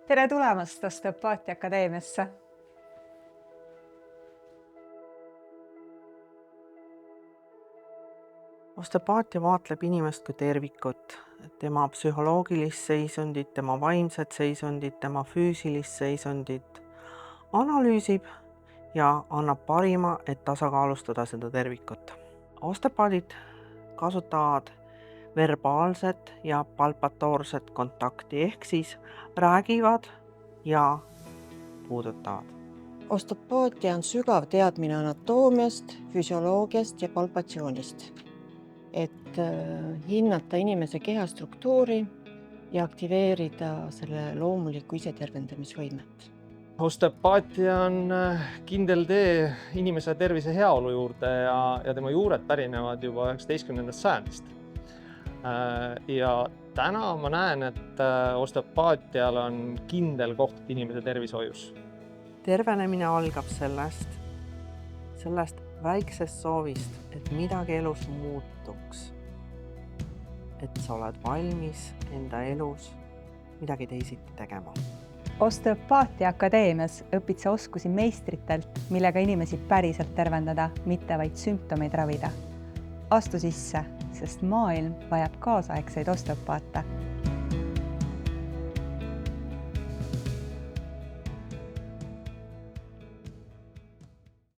Tere tulemast Osteopaatia Akadeemiasse! Osteopaatia vaatleb inimest kui tervikut, tema psühholoogilist seisundit, tema vaimset seisundit, tema füüsilist seisundit, analüüsib ja annab parima, et tasakaalustada seda tervikut. Osteopaadid kasutavad verbaalset ja palpatoorset kontakti ehk siis räägivad ja puudutavad. Osteopaatia on sügav teadmine anatoomiast, füsioloogiast ja palpatsioonist, et hinnata inimese kehastruktuuri ja aktiveerida selle loomuliku isetervendamisvõimet. Osteopaatia on kindel tee inimese tervise heaolu juurde ja tema juured pärinevad juba 19. sajandist. Ja täna ma näen, et osteopaatial on kindel koht inimese tervishoius. Tervenemine algab sellest väiksest soovist, et midagi elus muutuks. Et sa oled valmis enda elus midagi teisiti tegema. Osteopaatia Akadeemias õpid sa oskusi meistritelt, millega inimesi päriselt tervendada, mitte vaid sümptomeid ravida. Astu sisse, sest maailm vajab kaasaegseid osteopaate.